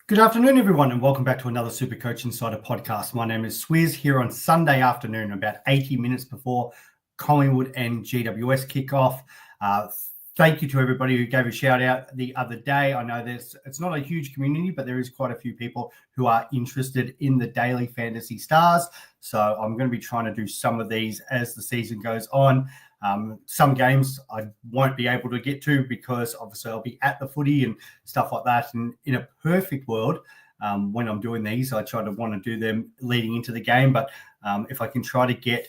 Good afternoon, everyone, and welcome back to another Supercoach Insider podcast. My name is Swizz here on Sunday afternoon, about 80 minutes before Collingwood and GWS kickoff. Thank you to everybody who gave a shout out the other day. I know it's not a huge community, but there is quite a few people who are interested in the daily fantasy stars. So I'm going to be trying to do some of these as the season goes on. Some games I won't be able to get to because obviously I'll be at the footy and stuff like that. And in a perfect world, when I'm doing these, I try to want to do them leading into the game. But if I can try to get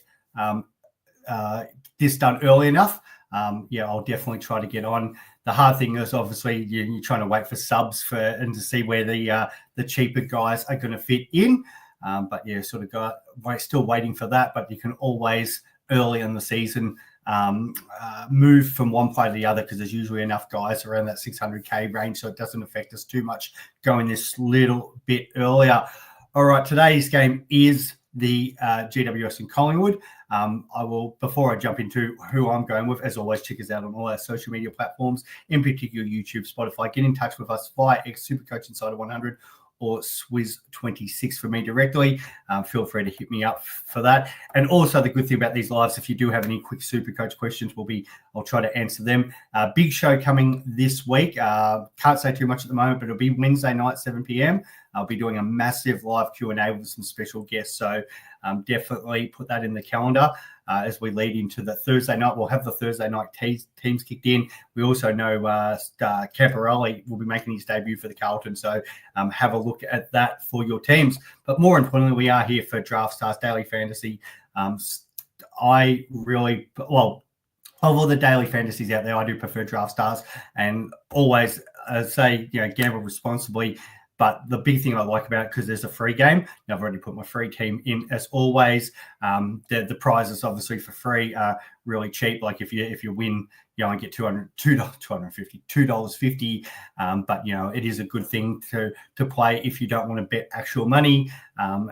this done early enough, I'll definitely try to get on. The hard thing is obviously you're trying to wait for subs and to see where the cheaper guys are going to fit in. Still waiting for that. But you can always early in the season move from one player to the other because there's usually enough guys around that 600k range, so it doesn't affect us too much going this little bit earlier. All right, today's game is the GWS and Collingwood. Before I jump into who I'm going with, as always, check us out on all our social media platforms, in particular YouTube, Spotify. Get in touch with us via Supercoach Insider 100 or Swizz26 for me directly. Feel free to hit me up for that. And also the good thing about these lives, if you do have any quick Supercoach questions, I'll try to answer them. Big show coming this week. Can't say too much at the moment, but it'll be Wednesday night, 7 p.m. I'll be doing a massive live Q&A with some special guests. So definitely put that in the calendar as we lead into the Thursday night. We'll have the Thursday night teams kicked in. We also know Camperelli will be making his debut for the Carlton. So have a look at that for your teams. But more importantly, we are here for Draftstars Daily Fantasy. Of all the daily fantasies out there, I do prefer Draftstars, and always say, gamble responsibly. But the big thing I like about it, because there's a free game, I've already put my free team in as always. The prizes, obviously, for free are really cheap. Like if you win, I get $250. But it is a good thing to play if you don't want to bet actual money, and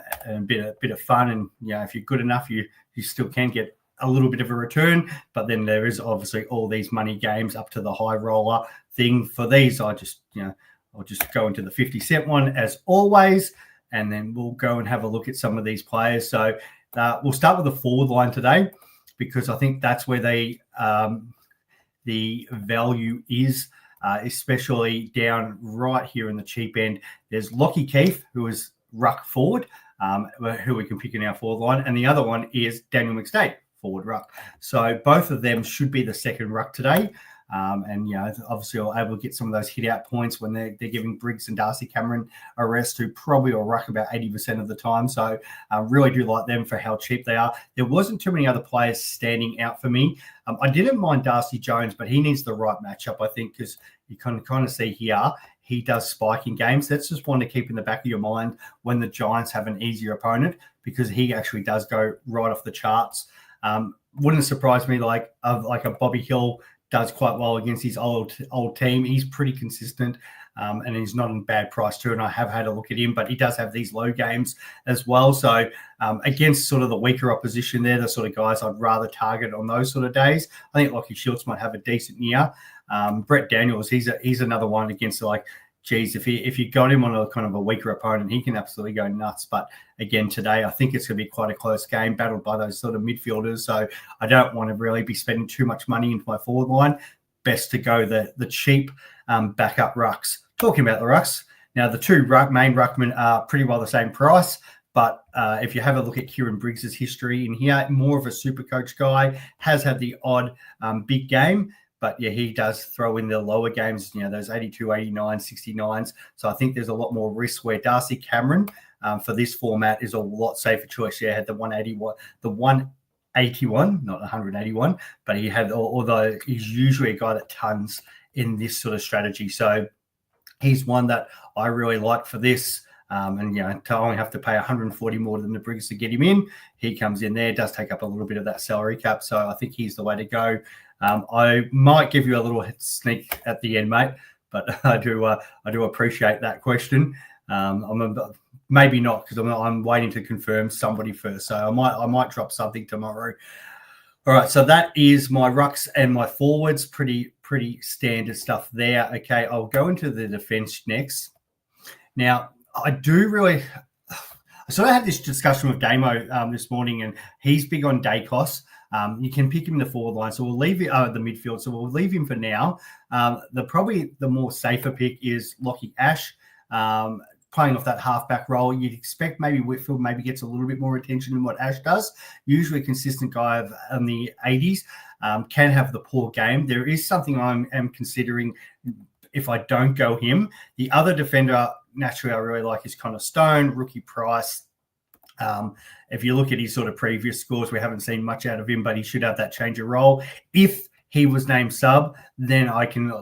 a bit of fun. And if you're good enough, you still can get a little bit of a return. But then there is obviously all these money games up to the high roller thing. For these, I'll just go into the 50-cent one as always, and then we'll go and have a look at some of these players. So we'll start with the forward line today, because I think that's where the value is, especially down right here in the cheap end. There's Lockie Keefe, who is ruck forward, who we can pick in our forward line, and the other one is Daniel McStay, forward ruck. So both of them should be the second ruck today. Obviously I'll able to get some of those hit out points when they're giving Briggs and Darcy Cameron a rest, who probably will ruck about 80% of the time. So I really do like them for how cheap they are. There wasn't too many other players standing out for me. I didn't mind Darcy Jones, but he needs the right matchup, I think, because you can kind of see here he does spike in games. That's just one to keep in the back of your mind when the Giants have an easier opponent, because he actually does go right off the charts. Wouldn't surprise me like a Bobby Hill does quite well against his old team. He's pretty consistent, and he's not in bad price too. And I have had a look at him, but he does have these low games as well. So against sort of the weaker opposition, they're the sort of guys I'd rather target on those sort of days. I think Lockie Schultz might have a decent year. Brett Daniels, he's another one against if you got him on a kind of a weaker opponent, he can absolutely go nuts. But again, today, I think it's going to be quite a close game, battled by those sort of midfielders. So I don't want to really be spending too much money into my forward line. Best to go the cheap backup rucks. Talking about the rucks, now the two main ruckmen are pretty well the same price. But if you have a look at Kieran Briggs' history in here, more of a super coach guy, has had the odd big game. But he does throw in the lower games, those 82, 89, 69s. So I think there's a lot more risk, where Darcy Cameron for this format is a lot safer choice. Had the 181, not 181, but he had, although he's usually a guy that tons in this sort of strategy. So he's one that I really like for this. To only have to pay 140 more than the Briggs to get him in. He comes in there, does take up a little bit of that salary cap. So I think he's the way to go. I might give you a little sneak at the end, mate, but I do appreciate that question. Maybe not, because I'm waiting to confirm somebody first. So I might drop something tomorrow. All right, so that is my rucks and my forwards. Pretty standard stuff there. Okay, I'll go into the defense next. Now, I sort of had this discussion with Damo this morning, and he's big on Dacos. You can pick him in the forward line, so we'll leave it the midfield. So we'll leave him for now. Probably the more safer pick is Lockie Ash, playing off that halfback role. You'd expect maybe Whitfield maybe gets a little bit more attention than what Ash does. Usually a consistent guy in the 80s, can have the poor game. There is something I am considering if I don't go him. The other defender, naturally, I really like is Connor Stone, rookie price. If you look at his sort of previous scores, we haven't seen much out of him, but he should have that change of role. If he was named sub, then I can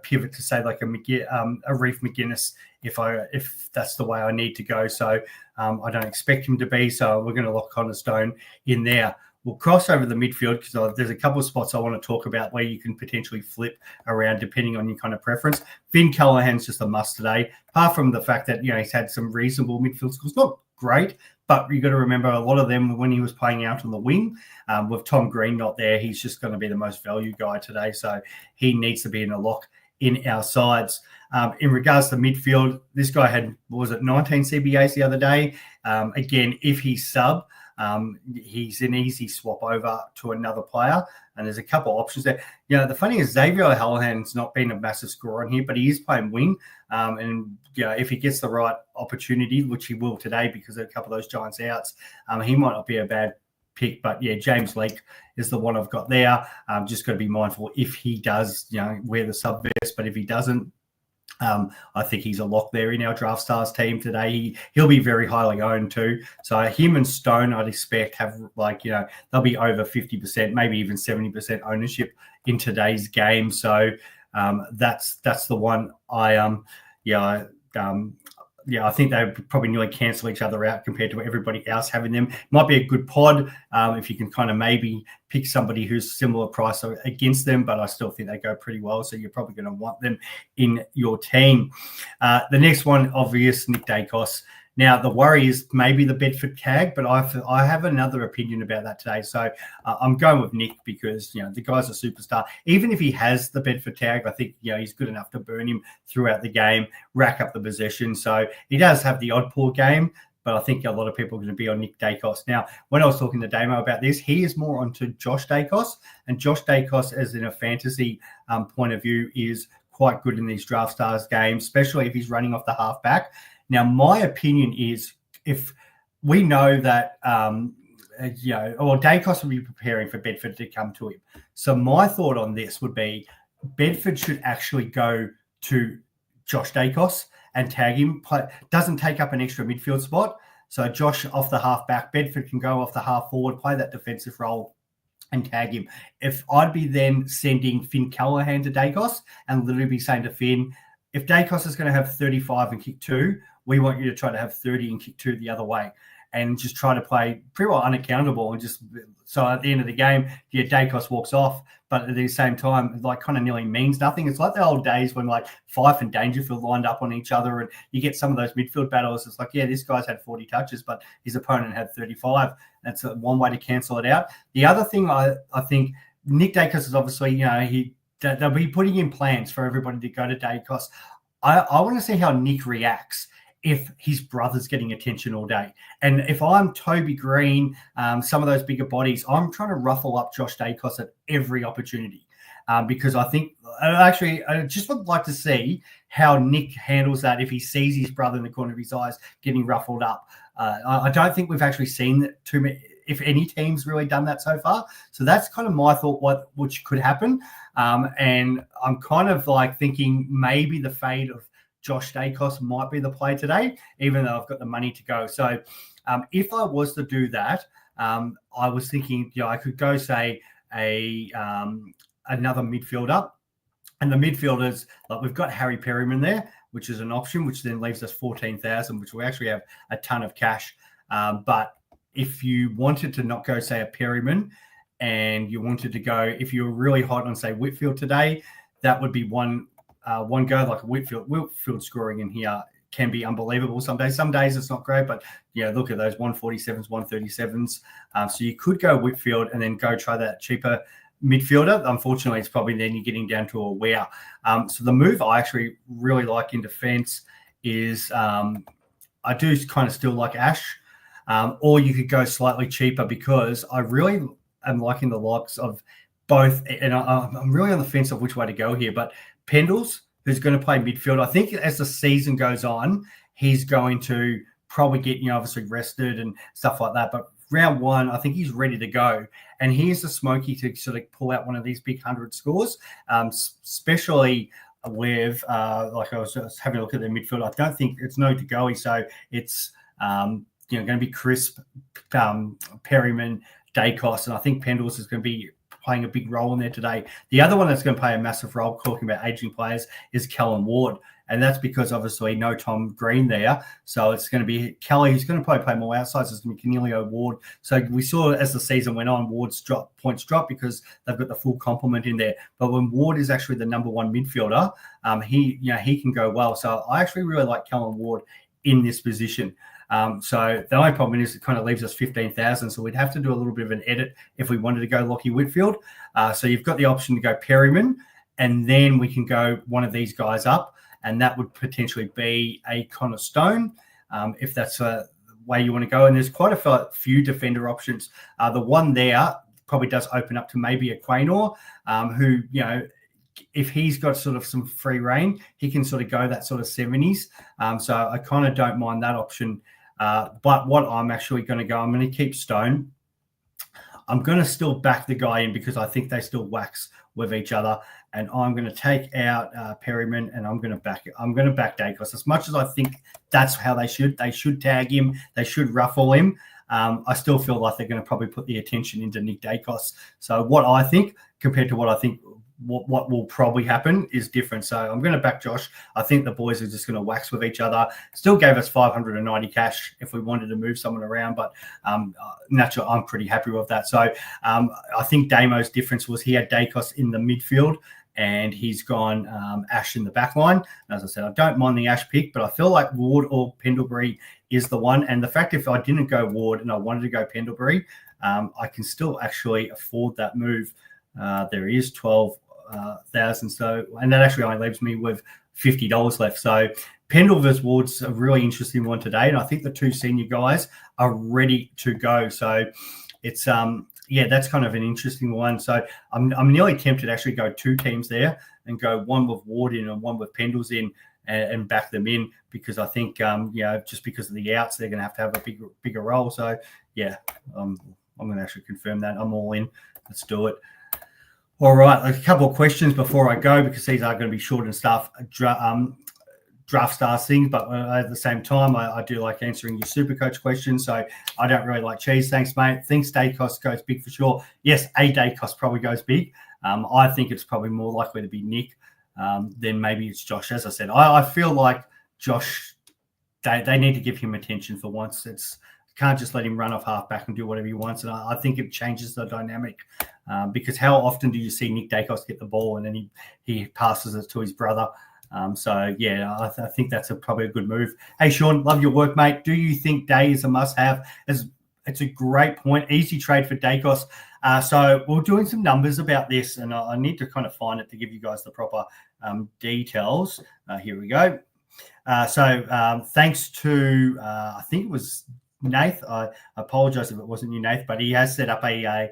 pivot to say like a Reef McGuinness if that's the way I need to go. So I don't expect him to be. So we're going to lock Connor Stone in there. We'll cross over the midfield because there's a couple of spots I want to talk about where you can potentially flip around depending on your kind of preference. Finn Callahan's just a must today, apart from the fact that he's had some reasonable midfield scores. Not great, but you got to remember a lot of them when he was playing out on the wing with Tom Green not there, he's just going to be the most value guy today. So he needs to be in a lock in our sides. In regards to midfield, this guy had, 19 CBAs the other day. Again, if he's sub, he's an easy swap over to another player, and there's a couple of options there. The funny is Xavier O'Hallahan's not been a massive scorer on here, but he is playing wing, and if he gets the right opportunity, which he will today because of a couple of those Giants outs, he might not be a bad pick. But James Leake is the one I've got there. Just got to be mindful if he does wear the sub vest, but if he doesn't, I think he's a lock there in our Draftstars team today. He'll be very highly owned too. So him and Stone, I'd expect have they'll be over 50%, maybe even 70% ownership in today's game. So that's the one I think they probably nearly cancel each other out compared to everybody else having them. Might be a good pod if you can kind of maybe pick somebody who's similar price against them, but I still think they go pretty well. So you're probably going to want them in your team. The next one, obvious, Nick Dacos. Now, the worry is maybe the Bedford tag, but I have another opinion about that today. So I'm going with Nick because, the guy's a superstar. Even if he has the Bedford tag, I think, he's good enough to burn him throughout the game, rack up the possession. So he does have the odd poor game, but I think a lot of people are going to be on Nick Dacos. Now, when I was talking to Damo about this, he is more onto Josh Dacos, and Josh Dacos, as in a fantasy point of view, is quite good in these Draftstars games, especially if he's running off the halfback. Now, my opinion is if we know that, Dacos will be preparing for Bedford to come to him. So my thought on this would be Bedford should actually go to Josh Dacos and tag him. Doesn't take up an extra midfield spot. So Josh off the halfback, Bedford can go off the half forward, play that defensive role and tag him. If I'd be then sending Finn Callahan to Dacos and literally be saying to Finn, if Dacos is going to have 35 and kick 2, we want you to try to have 30 and kick 2 the other way and just try to play pretty well unaccountable. And just so at the end of the game, Dacos walks off, but at the same time, kind of nearly means nothing. It's like the old days when Fife and Dangerfield lined up on each other and you get some of those midfield battles. It's this guy's had 40 touches, but his opponent had 35. That's one way to cancel it out. The other thing I think Nick Dacos is obviously, they'll be putting in plans for everybody to go to Dacos. I want to see how Nick reacts if his brother's getting attention all day. And if I'm Toby Green, some of those bigger bodies, I'm trying to ruffle up Josh Dacos at every opportunity because I think I just would like to see how Nick handles that if he sees his brother in the corner of his eyes getting ruffled up. I don't think we've actually seen too many, if any team's really done that so far. So that's kind of my thought, which could happen. And I'm kind of thinking maybe the fade of Josh Dacos might be the play today, even though I've got the money to go. So if I was to do that, I was thinking, I could go say another midfielder. And the midfielders, we've got Harry Perryman there, which is an option, which then leaves us 14,000, which we actually have a ton of cash. But if you wanted to not go, say, a Perryman, and you wanted to go, if you were really hot on, say, Whitfield today, that would be one go. Like Whitfield scoring in here can be unbelievable some days. Some days it's not great, but look at those 147s, 137s. So you could go Whitfield and then go try that cheaper midfielder. Unfortunately, it's probably then you're getting down to a wear. So the move I actually really like in defense is I do kind of still like Ash, or you could go slightly cheaper because I really am liking the likes of both, and I'm really on the fence of which way to go here. But Pendles, who's going to play midfield, I think as the season goes on, he's going to probably get, obviously rested and stuff like that. But round one, I think he's ready to go. And here's the smoky to sort of pull out one of these big 100 scores, especially with, like I was just having a look at their midfield. I don't think it's no to go. So it's, going to be Crisp, Perryman, Dacos, and I think Pendles is going to be playing a big role in there today. The other one that's going to play a massive role, talking about aging players, is Callum Ward. And that's because obviously no Tom Green there. So it's going to be Kelly who's going to probably play more outsides. It's going to be Canelio, Ward. So we saw as the season went on, Ward's points drop because they've got the full complement in there. But when Ward is actually the number one midfielder, he can go well. So I actually really like Callum Ward in this position. So the only problem is it kind of leaves us 15,000. So we'd have to do a little bit of an edit if we wanted to go Lockie Whitfield. So you've got the option to go Perryman, and then we can go one of these guys up, and that would potentially be a Connor Stone, if that's the way you want to go. And there's quite a few defender options. The one there probably does open up to maybe a Quaynor, who, if he's got sort of some free reign, he can sort of go that sort of 70s. So I kind of don't mind that option. But what I'm actually going to go, I'm going to keep Stone. I'm going to still back the guy in because I think they still wax with each other. And I'm going to take out Perryman, and I'm going to back Dacos. As much as I think that's how they should tag him, they should ruffle him. I still feel like they're going to probably put the attention into Nick Dacos. So what I think compared to what I think what will probably happen is different. So I'm going to back Josh. I think the boys are just going to wax with each other. Still gave us 590 cash if we wanted to move someone around, but naturally I'm pretty happy with that. So I think Damo's difference was he had Dacos in the midfield, and he's gone Ash in the back line. As I said, I don't mind the Ash pick, but I feel like Ward or Pendlebury is the one. And the fact if I didn't go Ward and I wanted to go Pendlebury, I can still actually afford that move. There is 12,000. So, and that actually only leaves me with $50 left. So Pendle versus Ward's a really interesting one today. And I think the two senior guys are ready to go. So it's, that's kind of an interesting one. So I'm nearly tempted to actually go two teams there and go one with Ward in and one with Pendles in and back them in, because I think, just because of the outs, they're going to have a bigger role. So, I'm going to actually confirm that. I'm all in. Let's do it. All right, a couple of questions before I go, because these are going to be short and stuff. Draftstars things, but at the same time, I do like answering your Supercoach questions. So I don't really like cheese. Thanks, mate. Think Dacos goes big for sure. Yes, Dacos probably goes big. I think it's probably more likely to be Nick than maybe it's Josh. As I said, I feel like Josh, they need to give him attention for once. Can't just let him run off halfback and do whatever he wants. And I think it changes the dynamic because how often do you see Nick Dacos get the ball and then he passes it to his brother? I think that's probably a good move. Hey, Sean, love your work, mate. Do you think Day is a must-have? It's a great point. Easy trade for Dacos. So we're doing some numbers about this, and I need to kind of find it to give you guys the proper details. Here we go. Thanks to, I think it was Nath. I apologize if it wasn't you, Nath, but he has set up a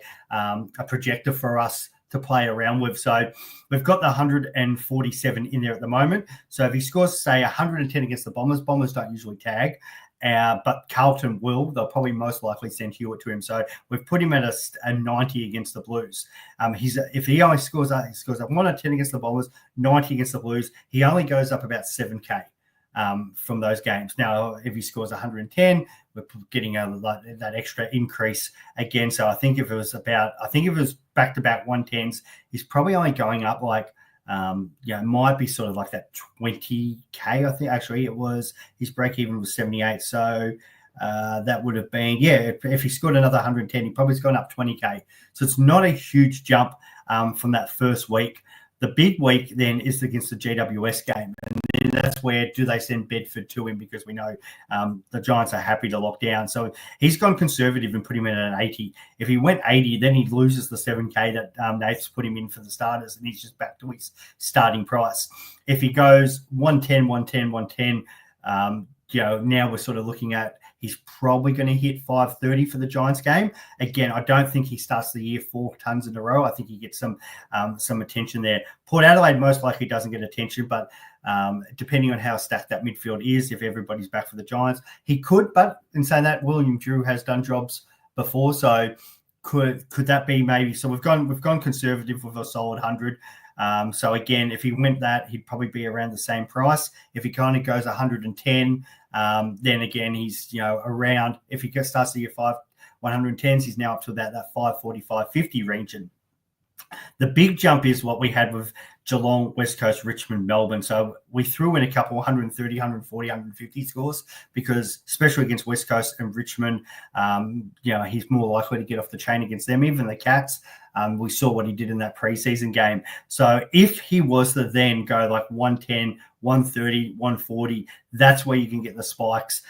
projector for us to play around with. So we've got the 147 in there at the moment. So if he scores, say, 110 against the Bombers don't usually tag, but Carlton will. They'll probably most likely send Hewitt to him. So we've put him at a 90 against the Blues. If he only scores a 110 against the Bombers, 90 against the Blues, he only goes up about 7K. From those games. Now, if he scores 110, we're getting that extra increase again. So I think if it was back-to-back 110s, he's probably only going up it might be sort of like that 20K. I think actually it was his break-even was 78. So that would have been, if he scored another 110, he probably's gone up 20K. So it's not a huge jump from that first week. The big week then is against the GWS game. And then that's where do they send Bedford to him, because we know the Giants are happy to lock down. So he's gone conservative and put him in at an 80. If he went 80, then he loses the 7K that Nath's put him in for the starters, and he's just back to his starting price. If he goes 110, Now we're sort of looking at he's probably going to hit 530 for the Giants game. Again, I don't think he starts the year 4 tons in a row. I think he gets some attention there. Port Adelaide most likely doesn't get attention, but depending on how stacked that midfield is, if everybody's back for the Giants, he could. But in saying that, William Drew has done jobs before, so could that be maybe? So we've gone conservative with a solid 100. So again, if he went that, he'd probably be around the same price. If he kind of goes 110, then again, he's around. If he starts the year 110s, he's now up to about that 540, 550 region. The big jump is what we had with Geelong, West Coast, Richmond, Melbourne. So we threw in a couple 130, 140, 150 scores because, especially against West Coast and Richmond, he's more likely to get off the chain against them, even the Cats. We saw what he did in that preseason game. So if he was to then go like 110, 130, 140, that's where you can get the spikes.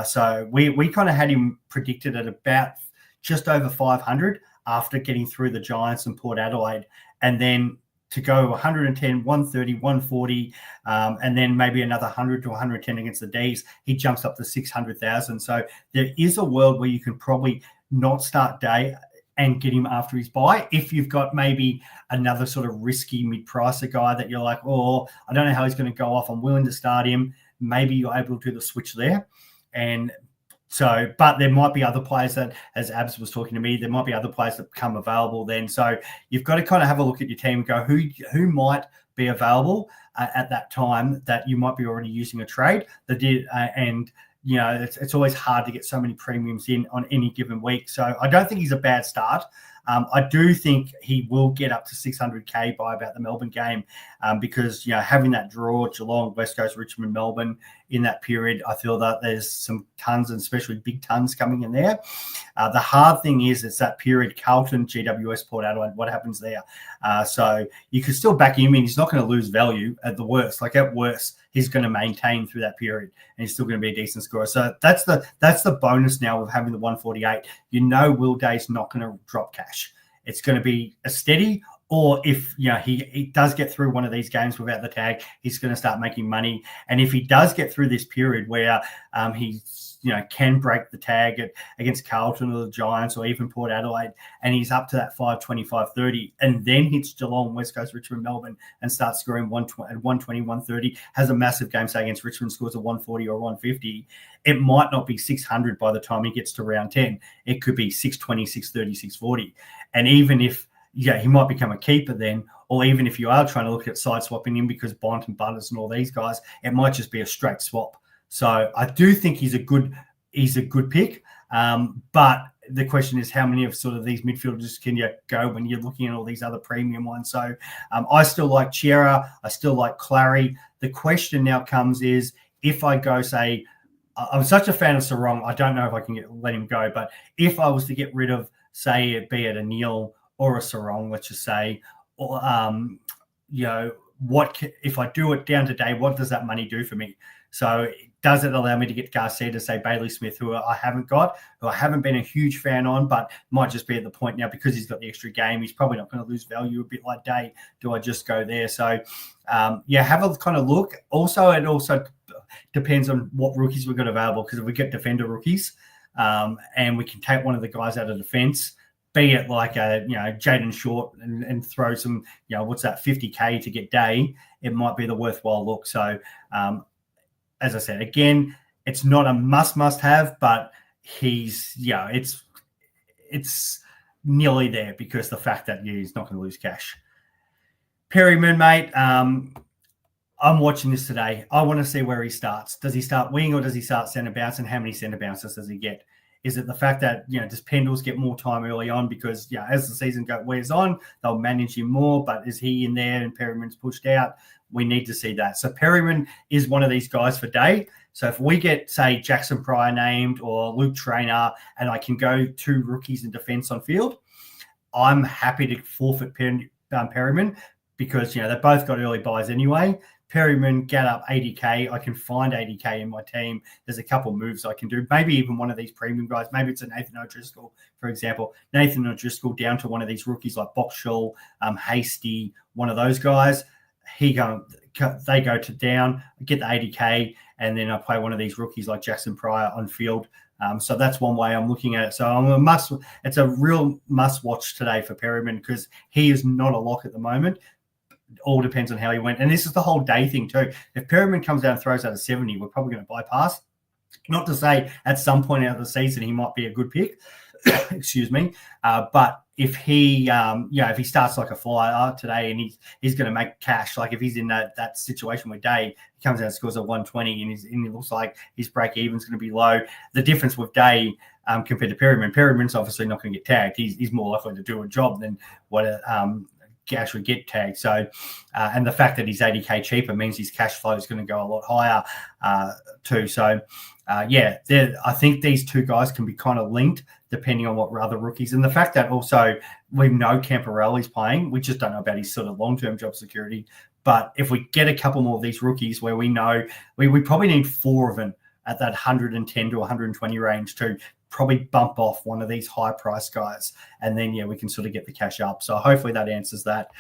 So we kind of had him predicted at about just over 500 after getting through the Giants and Port Adelaide. And then to go 110, 130, 140, and then maybe another 100 to 110 against the Ds, he jumps up to 600,000. So there is a world where you can probably not start day and get him after his bye. If you've got maybe another sort of risky mid-pricer guy that you're like, oh, I don't know how he's going to go off, I'm willing to start him, maybe you're able to do the switch there. And so, but there might be other players that, as Abs was talking to me, there might be other players that become available then. So you've got to kind of have a look at your team and go, who might be available at that time that you might be already using a trade that did, it's always hard to get so many premiums in on any given week. So I don't think he's a bad start. I do think he will get up to 600K by about the Melbourne game because, having that draw, Geelong, West Coast, Richmond, Melbourne in that period, I feel that there's some tons and especially big tons coming in there. The hard thing is it's that period, Carlton, GWS, Port Adelaide, what happens there? So you could still back him in. He's not going to lose value at the worst. Like at worst, he's going to maintain through that period and he's still going to be a decent scorer. So that's the bonus now of having the 148. Will Day's not going to drop cash. It's going to be a steady, or if he does get through one of these games without the tag, he's going to start making money. And if he does get through this period where he's can break the tag against Carlton or the Giants or even Port Adelaide, and he's up to that 520, 530, and then hits Geelong, West Coast, Richmond, Melbourne, and starts scoring 120, 130, has a massive game, say against Richmond, scores a 140 or 150, it might not be 600 by the time he gets to round 10. It could be 620, 630, 640. And even if he might become a keeper then, or even if you are trying to look at side swapping him because Bont and Butters and all these guys, it might just be a straight swap. So I do think he's a good pick. But the question is, how many of sort of these midfielders can you go when you're looking at all these other premium ones? So I still like Chiera. I still like Clary. The question now comes is, if I go, say, I'm such a fan of Sarong, I don't know if I can let him go. But if I was to get rid of, say, be it a Neil or a Sarong, let's just say, or if I do it down today, what does that money do for me? So does it allow me to get Garcia to say Bailey Smith, who I haven't got, who I haven't been a huge fan on, but might just be at the point now because he's got the extra game. He's probably not going to lose value, a bit like Day. Do I just go there? So, have a kind of look. Also, it also depends on what rookies we've got available, because if we get defender rookies and we can take one of the guys out of defense, be it like Jaden Short and throw some, what's that, 50K to get Day, it might be the worthwhile look. So, as I said, again, it's not a must have, but he's, it's nearly there because the fact that he's not going to lose cash. Perryman, mate, I'm watching this today. I want to see where he starts. Does he start wing or does he start centre bounce, and how many centre bounces does he get? Is it the fact that, does Pendles get more time early on because, as the season wears on, they'll manage him more, but is he in there and Perryman's pushed out? We need to see that. So Perryman is one of these guys for Day. So if we get, say, Jackson Pryor named or Luke Traynor, and I can go 2 rookies in defence on field, I'm happy to forfeit Perryman because, they both got early buys anyway. Perryman, get up 80K. I can find 80K in my team. There's a couple of moves I can do. Maybe even one of these premium guys. Maybe it's a Nathan O'Driscoll, for example. Nathan O'Driscoll down to one of these rookies like Boxshall, Hasty, one of those guys. He they go to down, get the 80K, and then I play one of these rookies like Jackson Pryor on field. So that's one way I'm looking at it. So it's a real must watch today for Perryman because he is not a lock at the moment. It all depends on how he went. And this is the whole day thing too. If Perryman comes down and throws out a 70, we're probably going to bypass. Not to say at some point out of the season he might be a good pick. Excuse me. But if he, if he starts like a flyer today and he's going to make cash, like if he's in that situation with Day, he comes out and scores a 120 and it looks like his break even is going to be low. The difference with Day compared to Perryman's obviously not going to get tagged. He's more likely to do a job than what Gash would get tagged. So, and the fact that he's 80K cheaper means his cash flow is going to go a lot higher too. So, I think these two guys can be kind of linked depending on what other rookies. And the fact that also we know Camporelli's playing, we just don't know about his sort of long-term job security. But if we get a couple more of these rookies where we know we probably need 4 of them at that 110 to 120 range to probably bump off one of these high price guys. And then, we can sort of get the cash up. So hopefully that answers that.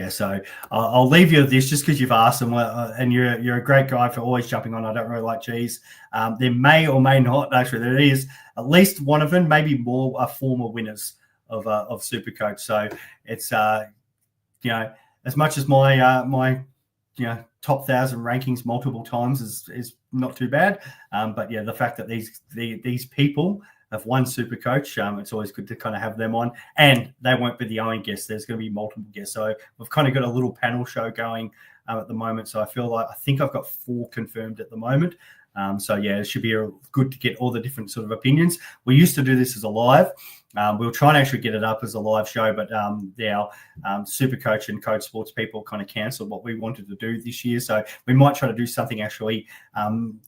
So I'll leave you with this just because you've asked them, and you're a great guy for always jumping on. I don't really like cheese. There may or may not, actually, there is at least one of them, maybe more, are former winners of Supercoach. So it's, as much as my top 1,000 rankings multiple times is not too bad. But the fact that these people have won Supercoach, it's always good to kind of have them on, and they won't be the only guests. There's going to be multiple guests. So we've kind of got a little panel show going at the moment. So I think I've got 4 confirmed at the moment. It should be good to get all the different sort of opinions. We used to do this as a live. We'll try and actually get it up as a live show, but our Supercoach and Code Sports people kind of cancelled what we wanted to do this year. So we might try to do something actually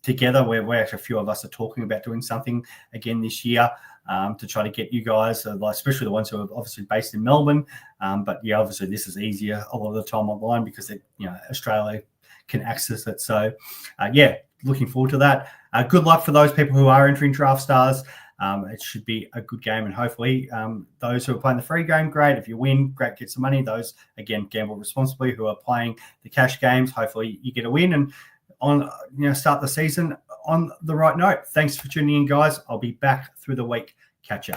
together where actually a few of us are talking about doing something again this year to try to get you guys, especially the ones who are obviously based in Melbourne. Obviously this is easier a lot of the time online because Australia can access it. So, looking forward to that. Good luck for those people who are entering Draftstars. It should be a good game, and hopefully those who are playing the free game, great. If you win, great, get some money. Those, again, gamble responsibly, who are playing the cash games, hopefully you get a win and start the season on the right note. Thanks for tuning in, guys. I'll be back through the week. Catch ya.